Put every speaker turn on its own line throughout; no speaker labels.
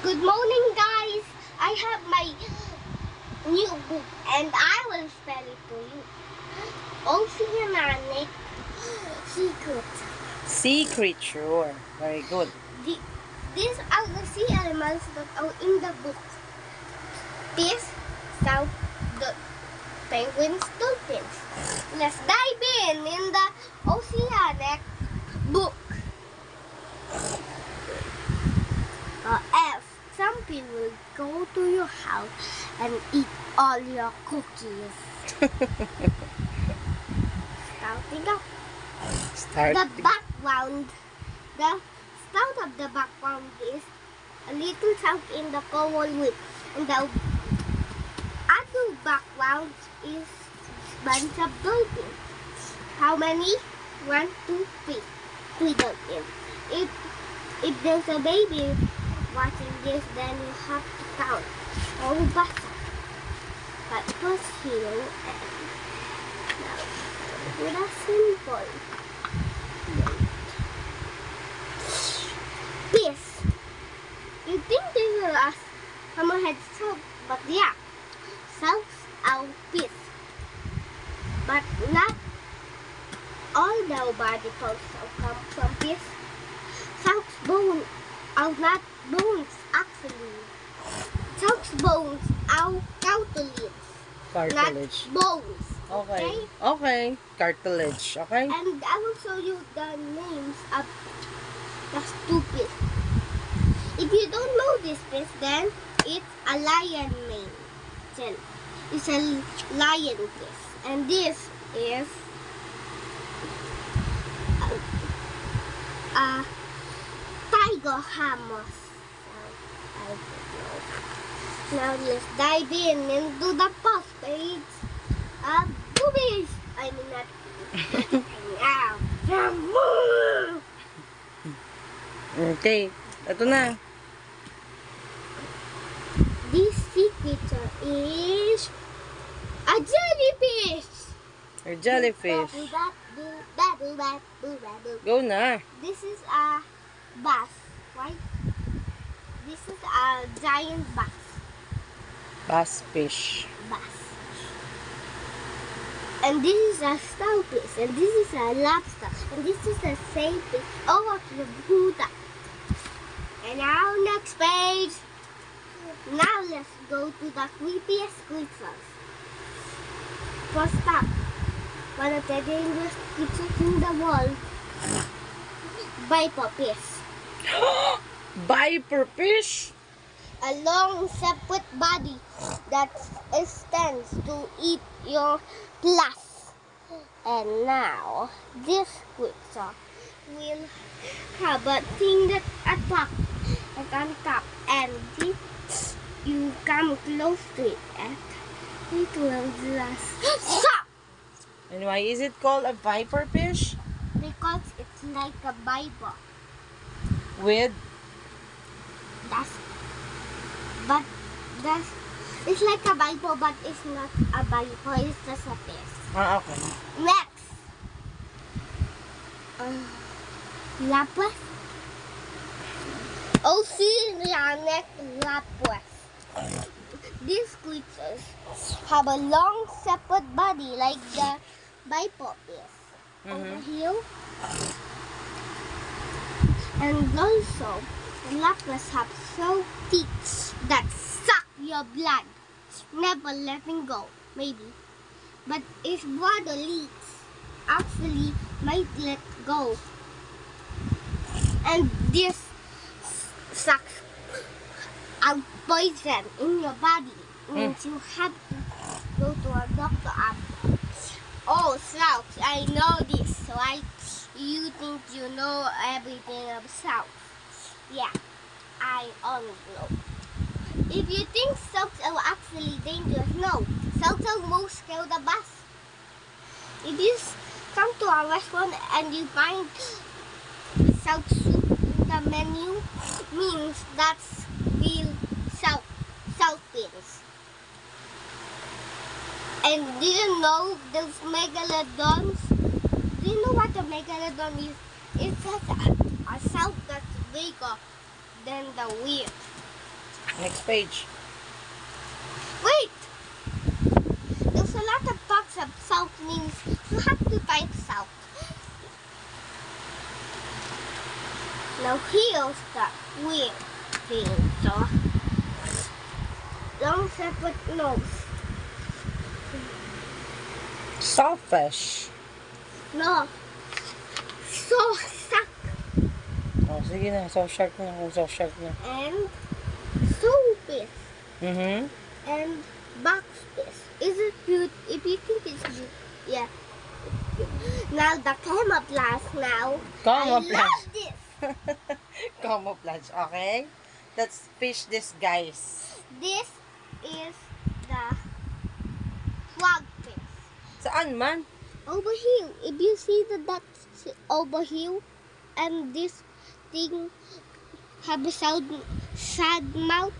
Good morning, guys. I have my new book and I will spell it to you. Oceanic Secret.
Secret, sure. Very good.
These are the sea animals that are in the book. Fish, south, the penguins, dolphins. Let's dive in the Oceanic book. F. Some people go to your house and eat all your cookies. Starting up. The background. The start of the background is a little chunk in the coral reef. And the other background is bunch of dolphins. How many? 1, 2, 3. 3 dolphins. If there's a baby watching this, then you have to count all buses. But first here and now with a simple piece. You think this is a hammerhead soap, but yeah, soaps are piece. But not all the body parts come from piece. Soap's bones are not bones actually. Soap's bones are cartilage.
Cartilage.
Not bones.
Okay. Okay. Cartilage. Okay.
And I will show you the names of the stupid. If you don't know this fish, then it's a lion mane. It's a lion fish. And this is a tiger hammers. Now let's dive into the post page of boobies. I mean not now.
Okay. Ito na.
This sea creature is a jellyfish.
Or jellyfish. Go na.
This is a bass, right? This is a giant bass.
Bass fish.
Bass. And this is a starfish. And this is a lobster. And this is a sailfish. Oh, the Buddha. And now next page. Now let's go to the creepiest creatures. First up, one of the dangerous creatures in the world. Viper fish.
Viper fish?
A long separate body that extends to eat your flesh. And now this creature will have a thing that attacks on top, and if you come close to it, it will just stop.
And why is it called a viper fish?
Because it's like a viper.
With?
It's like a viper, but it's not a viper. It's just a fish.
Okay.
Next, lapwing. Oceanic lapwing. These creatures have a long separate body like the viper fish over here. And also, the lapwings have so teeth that suck your blood, never letting go, maybe. But if water leaks, actually might let go. And this sucks out poison in your body. Means you have to go to a doctor after. Oh, sharks, I know this, right? You think you know everything of sharks. Yeah, I only know. If you think sharks are actually dangerous, no. Sharks are most scared of us. If you come to a restaurant and you find shark soup in the menu, means that's real shark fins. And do you know those megalodons? Do you know what a megalodon is? It's just a shark that's bigger than the wheel.
Next page.
Wait! There's a lot of talks of south means you have to type south. Now here's the weird thing. So, long separate nose.
Sawfish.
No. So suck.
Oh, sige na. Saw shark na. Saw shark na.
And soapfish.
Mm-hmm.
And boxfish. Is it cute? If you think it's cute, yeah. Now the camouflage now.
Camouflage.
I love this.
Camouflage. Okay. That's fish disguise.
This is the frogfish.
Saan man?
Over here. If you see the dots over here, and this thing have a sad mouth,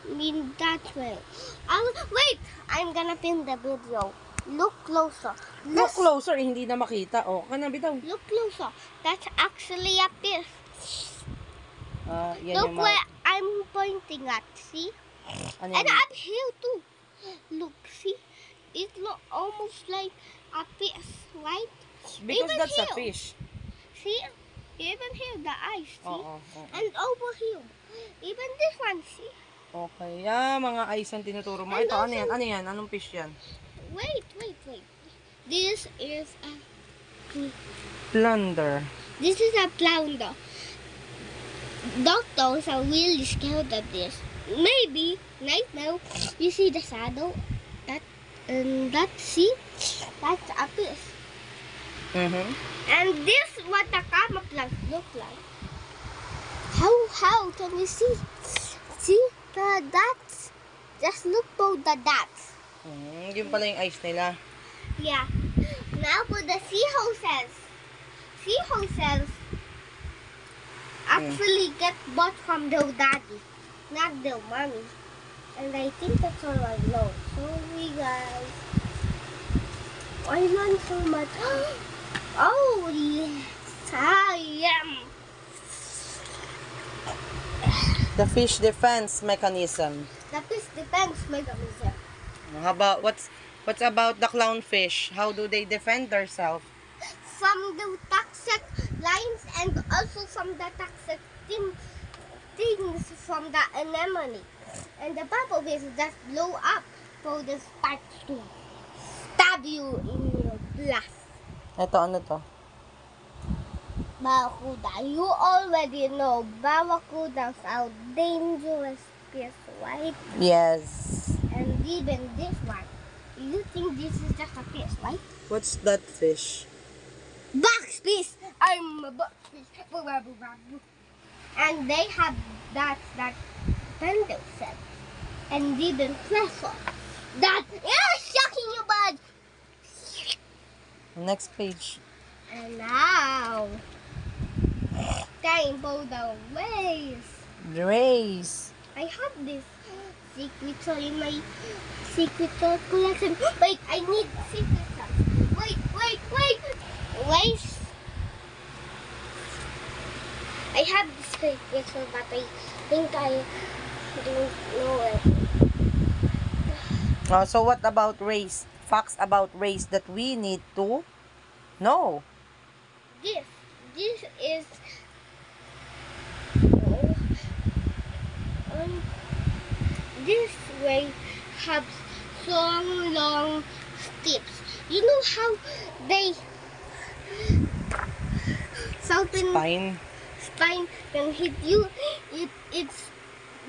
mean that way. Wait! I'm gonna film the video. Look closer.
Look closer. Hindi na makita. Oh, ka na bitaw.
Look closer. That's actually a fish.
Yan
Look
yung
where I'm pointing at. See?
Ano
And
yan?
up here too. Look, see? It look almost like a fish, right?
Because
even
that's a
here.
fish.
See? Even here, the eyes, see?
Oo.
And over here. Even this one, see?
Okay. Mga eyes ang tinuturo mo.
And
Ito, ano
also-
yan? Ano yan? Anong fish yan?
Wait. This is a
Plunder.
This is a flounder. Doctors are really scared of this. Maybe right now you see the shadow. That see? That's a fish.
Mm-hmm.
And this is what the camouflage look like. How can you see? See the dots? Just look for the dots.
Yun pala yung eyes nila.
Yeah. Now for the seahorses. Seahorses actually get bought from their daddy, not their mommy. And I think that's all I know. Sorry guys. I learned so much. Oh yes, I am.
The fish defense mechanism.
The fish defense mechanism.
How about what's about the clownfish? How do they defend themselves?
From the toxic lines and also from the toxic things from the anemone. And the purple fish just blow up for the spikes to stab you in your blast.
Ito, ano to?
Barracuda. You already know barracudas are dangerous fish, right?
Yes.
And even this one. You think this is just a fish, right?
What's that fish?
Box fish. I'm a box fish. And they have that tender cell. And even pressure. That is shocking you, bud.
Next page.
And now, time for the race.
Race.
I have this secret toy in my secret toy collection. Wait, I need secret toys. Wait. Race. I have this secret toy, but I think I don't know it.
So what about race? Facts about race that we need to know.
This is this way has long steps. You know how they something
Spine.
can hit you? It's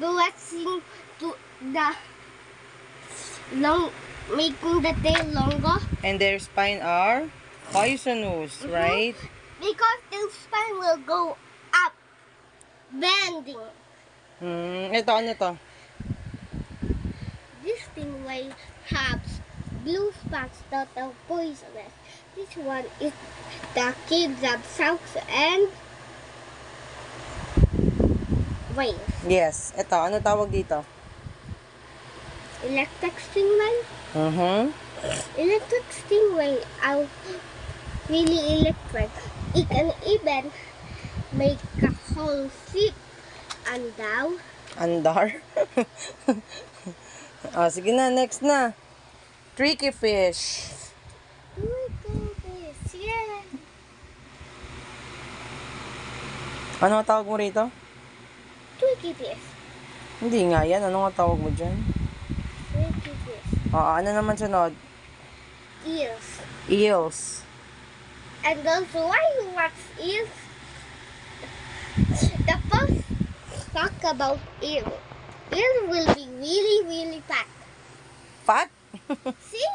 relaxing to the long, making the tail longer.
And their spine are poisonous, right?
Because the spine will go up, bending.
Ito, ano to?
This stingray has blue spots that are poisonous. This one is the kids of sharks and whales.
Yes. Ito, ano tawag dito?
Electric stingray. Electric stingray are really electric. It can even make a whole ship and down
Andar? Sige na, next na. Tricky fish.
Yeah.
Ano ang tawag mo rito?
Twiggy fish.
Hindi nga yan. Ano ang tawag mo dyan?
Twiggy fish.
Ano naman sunod?
Eels.
Eels.
And also, why you watch eels? The first talk about eel. Eel will be really, really fat.
Fat?
See?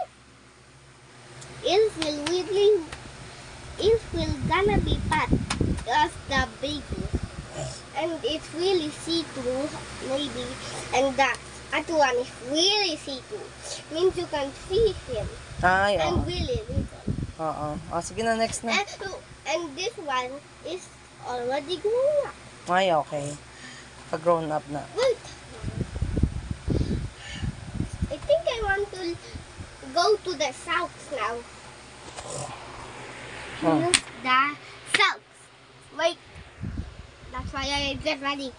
Eels will gonna be fat as the babies. And it's really see-through, maybe. And that other one is really see-through. Means you can see him.
Ay,
And
oo.
really little.
Oo. Sige na, next na.
And this one is already grown up.
Ay, okay. Pag-grown up na.
Wait. I think I want to go to the south now.
Oh.
Use the south. Wait. That's why I get ready.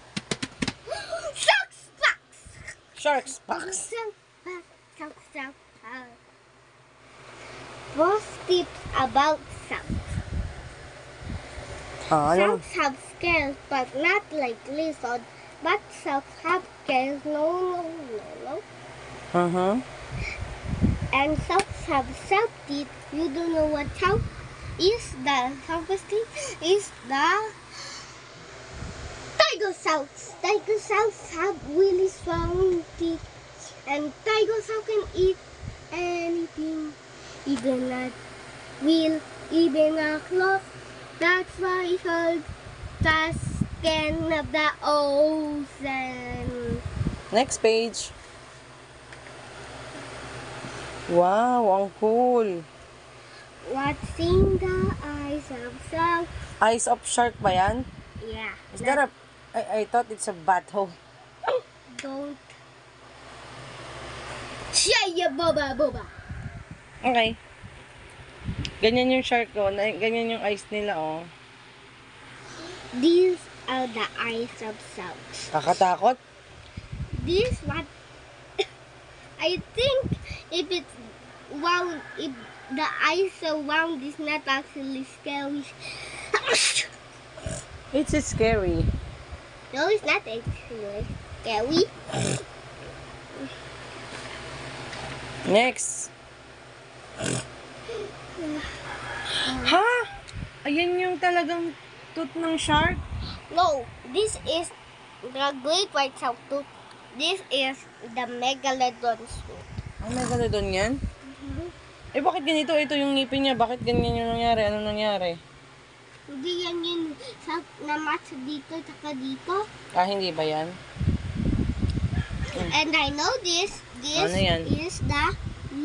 Sharks, sharks.
Sharks, Pax.
Sharks. Most tips about sharks.
Ano?
Sharks have scales, but not like lizards. But sharks have scales. No. And sharks have sharp teeth. You don't know what shark is. The sharpest teeth is the tiger sharks. Tiger sharks have really strong teeth. And tiger shark can eat anything. Even a wheel, even a clock. That's why it's called the skin of the ocean.
Next page. Wow, ang cool.
What's in the eyes of shark?
Eyes of shark ba yan?
Yeah.
Is that I thought it's a butthole.
Don't. Shaya boba.
Okay. Ganyan yung shark ko. Ganyan yung eyes nila, oh.
These are the eyes of sharks.
Kakatakot.
This what I think if it's round, if the eyes are round, it's not actually scary.
It's scary.
No, it's not actually scary.
Next. Ha? Ayan yung talagang tooth ng shark?
No, this is the great white shark tooth. This is the megalodon tooth.
Ang megalodon yan? Eh, bakit ganito? Ito yung ngipin niya. Bakit ganyan yung nangyari? Ano nangyari?
Hindi yan yung shark na match dito tsaka dito.
Hindi ba yan?
And I know this. This
Ano yan?
is the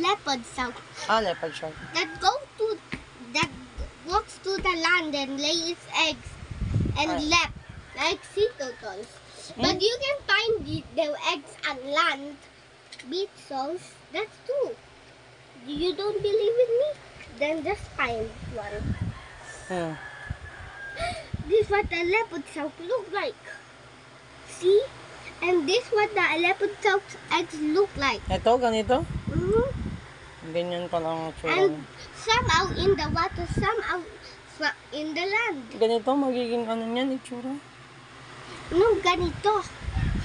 leopard shark
Leopard shark.
that walks to the land and lays its eggs and left like sea turtles. But you can find the eggs on land. Beetles, that's true. You don't believe in me? Then just find one. This is what the leopard shark look like. See? And this is what the leopard shark's eggs look like.
Ito, ganito?
Mhm.
Ganyan pala ang tsura.
And some out in the water, some out in the land.
Ganito, magiging ano niyan, itsura?
No, ganito.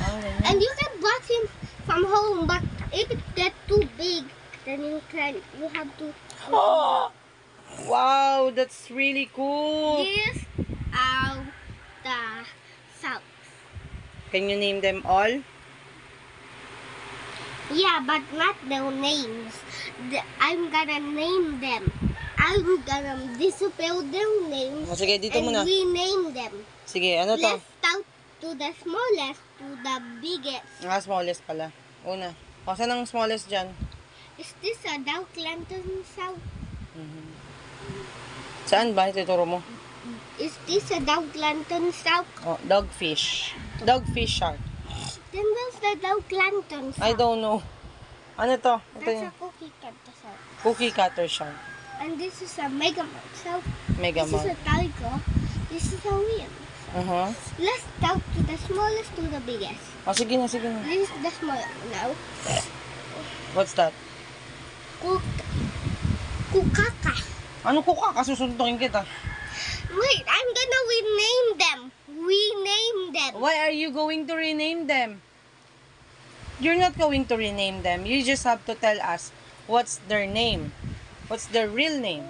Ganyan.
And you can brought him from home, but if it gets too big, then you have to.
Wow, that's really cool.
This are the sharks.
Can you name them all?
Yeah, but not their names. I'm gonna name them. I'm gonna dispel their names
Sige, dito
and
muna.
rename them.
Sige, ano to?
Let's start to the smallest to the biggest.
Smallest pala. Una. Saan ang smallest dyan?
Is this a dog lantern shark?
Saan ba? Ituturo mo.
Is this a dog lantern shark?
Dogfish. Dogfish shark.
Then where's the dog lantern shark?
I don't know. Ano to? Ito
That's
yung
a cookie cutter shark.
cookie cutter shark.
And this is a megamouth shark.
Mega
This is
mouth.
a tiger. This is a whale. Let's count to the smallest to the biggest.
Oh, sige na, sige na.
This is the small now.
What's that?
Kukaka.
Ano kuka? Kasusuntukin kita.
Wait, I'm gonna rename them. Rename them.
Why are you going to rename them? You're not going to rename them. You just have to tell us what's their name. What's their real name?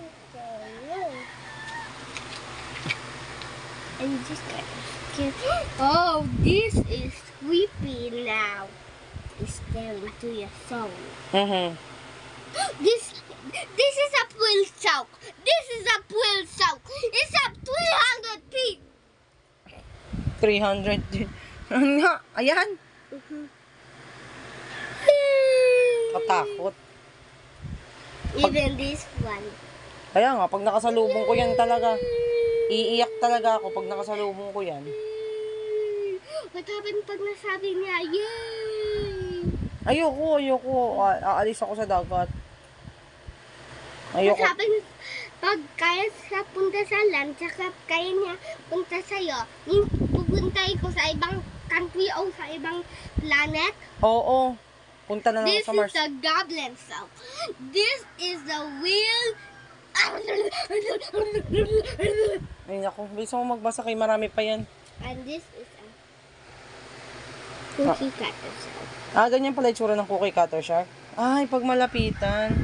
I'm just oh, this is creepy now. It's staring to your soul. This is a quill sock. This is a quill sock. It's up 300 feet.
300 din. Nga, ayan. Katakot.
Even this one.
Kaya nga, pag nakasalubong ko yan talaga, iiyak talaga ako pag nakasalubong ko yan.
What happened pag nasabi niya, yay!
Ayoko. Aalis ako sa dagat.
What
Ayoko.
happened pag kaya sa punta sa land, saka kaya niya punta sa'yo, yung pupuntay ko sa ibang country o sa ibang planet?
Oo. Punta na lang
This
ako sa Mars.
is the goblin cell. This is the wheel.
Ay, naku. Bilis ako magbasa kay marami pa yan.
And this is a cookie cutter cell.
Ganyan pala itsura ng cookie cutter shark. Ay, pag malapitan.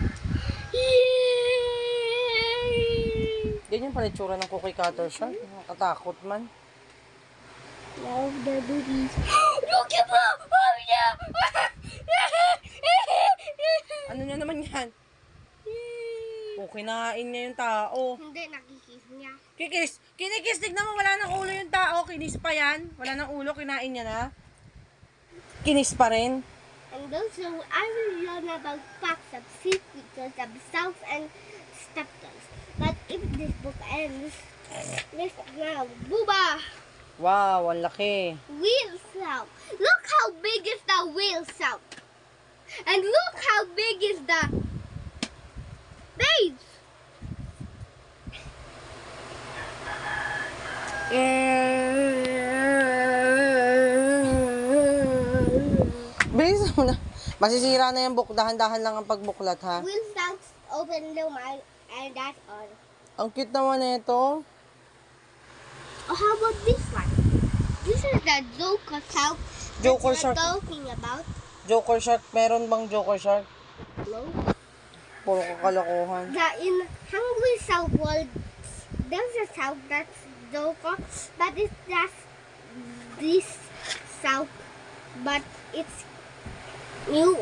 Ganyan pala itsura ng cookie cutter shark. Nakatakot man.
Now the boobies. Look at me! Oh yeah!
Ano na naman yan? Kinain niya yung tao.
Hindi, nakikis niya.
Kikis! Kinikis! Tignan mo, wala ng ulo yung tao. Kinis pa yan. Wala ng ulo, kinain niya na. Kinis pa rin.
And also, I will learn about facts of sea creatures, of south and specters. But if this book ends, let's now, Booba!
Wow, ang laki.
Whale sound. Look how big is the whale sound. And look how big is the base.
Bilis mo na. Masisira na yung book. Dahan-dahan lang ang pagbuklat, ha?
Whale sounds open the mind and that's all.
Ang cute naman na ito.
Oh, how about this one? This is the Joker sound.
Joker
that
shark.
we're talking about.
Joker shark. Meron bang Joker shark?
No.
Puro kakalokohan.
In Hungry South world, there's a south that's Joker, but it's just this south, but it's new.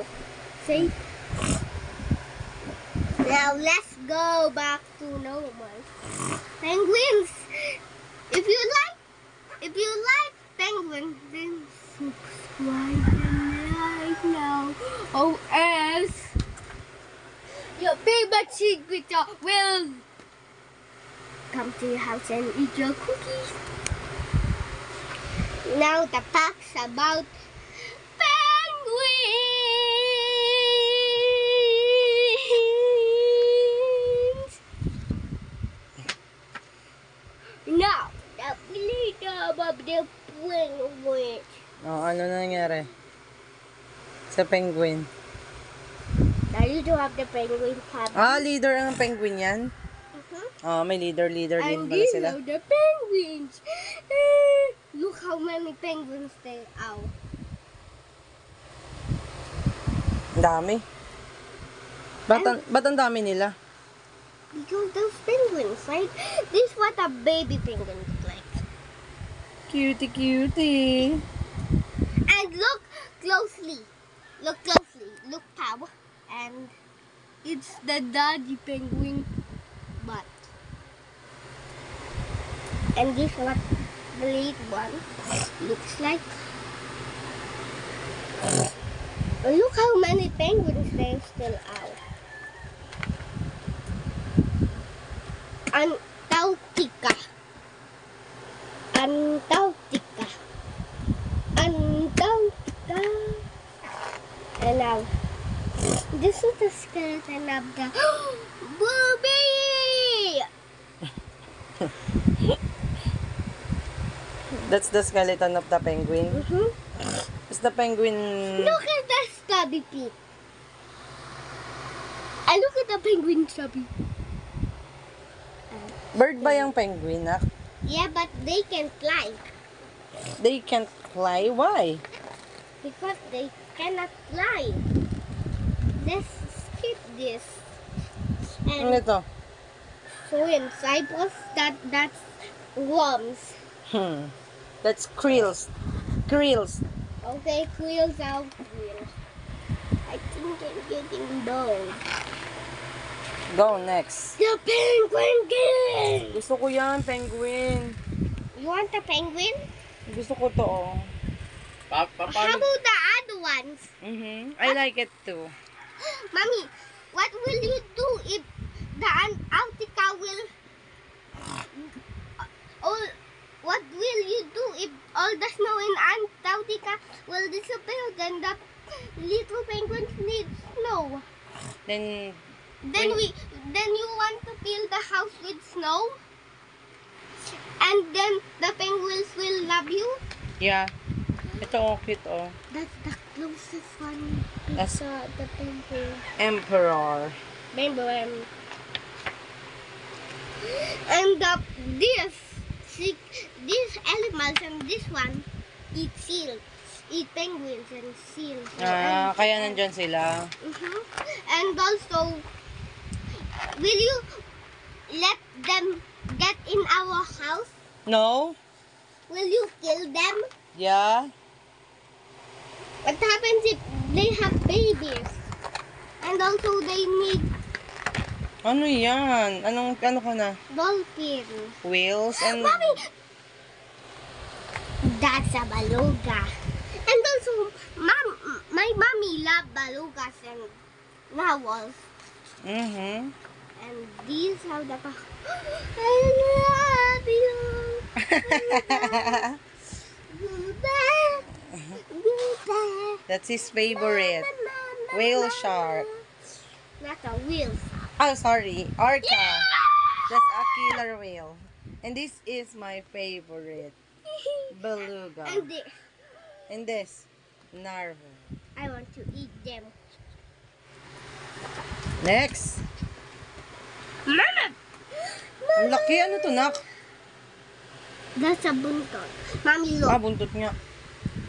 See? Now let's go back to normal. Penguins. If you like penguins, then subscribe right now. Oh, else your favorite secret will come to your house and eat your cookies. Now the facts about penguins. Now the leader of the penguins.
Oh, ano nangyari? Sa penguin.
The leader of the penguin family.
Leader ang penguin yan? May leader din
And
pala
these
sila.
are the penguins. Look how many penguins there are.
Ang dami. Ba't ang dami nila?
Because those penguins, right? This is what a baby penguin looks like.
Cutie.
And look closely. Look closely. Look power. And it's the daddy penguin butt. And this is what the little one looks like. Look how many penguins there still are. Antarctica. And now, this is the skeleton of the booby.
That's the skeleton of the penguin.
Mm-hmm.
Is the penguin...
Look at the stubby feet. And look at the penguin stubby.
Bird ba yung penguin, nak?
Yeah, but they can fly.
They can't fly. Why?
Because they cannot fly. Let's skip this.
Ano
And
ito?
so in Cyprus, that's worms.
That's krills. Krills.
Okay, quills out quills. I think I'm getting bored.
Go, next.
The penguin game!
Gusto ko yan, penguin.
You want the penguin?
Gusto ko to, oh.
How about the other ones?
I like it too.
Mommy, what will you do if the Antarctica will... what will you do if all the snow in Antarctica will disappear? Then the little penguins need snow.
Then,
Then you want to fill the house with snow? And then the penguins will love you?
yeah. Ito, oh, cute, oh.
That's the closest one
That's-
picture the penguin.
Emperor.
Penguin. And these animals and this one eat seals. Eat penguins and seals.
Kaya nandyan sila.
Mhm. And also, will you let them get in our house?
No?
Will you kill them?
Yeah?
What happens if they have babies? And also they need
Ano yan? Ano ka na?
dolphins.
Whales and...
Mommy! That's a beluga. And also, my mommy love belugas and narwhals.
Mm-hmm.
And these are the... I love you.
That's his favorite. Whale shark.
Not a whale shark.
Oh, sorry. Orca. That's a killer whale. And this is my favorite. Beluga.
And this.
And this. Narwhal.
I want to eat them.
Next.
Mama!
Ang laki. Ano to, nak?
That's a buntot. Mommy,
Ah,
look.
buntot nga.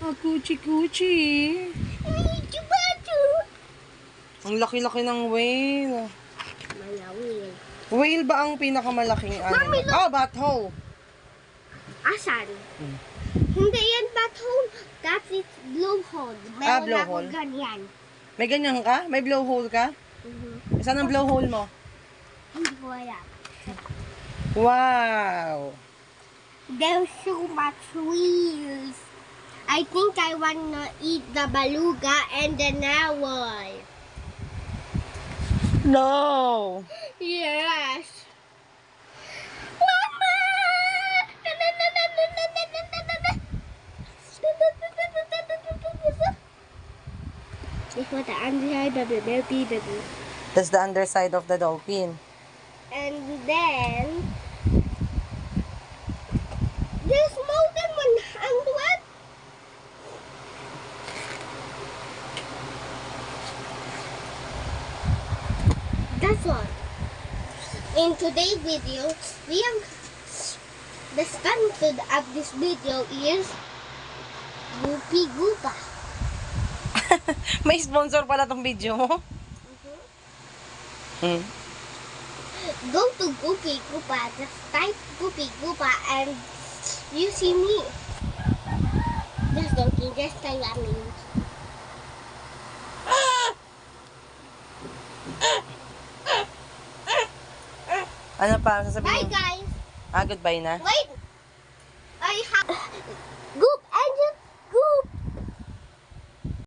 Ah, kuchi-kuchi. Ang laki-laki ng whale.
Mga whale.
Whale ba ang pinakamalaking animal?
Mami, look.
Ah, butthole.
Asan? Hindi yan butthole. That's its blowhole.
Ah,
Meron
blowhole.
ako ganyan.
May ganyan ka? May blowhole ka? Saan ang blowhole mo?
Hindi ko alam.
Wow!
There's so much wheels. I think I wanna eat the beluga and the narwhal.
No!
Yes. Mama! This was the underside of the baby.
That's the underside of the dolphin.
And then there's more than 100. That's all. In today's video, the sponsor of this video is Goopy Goopa.
May sponsor pala tong video mo?
Go to Goopy Goopa, just type Goopy Goopa and you see me. Just joking, just tell me.
Ano pa?
Bye
Sasabihin mo?
guys.
Ah, goodbye na?
Wait. I have Goopy.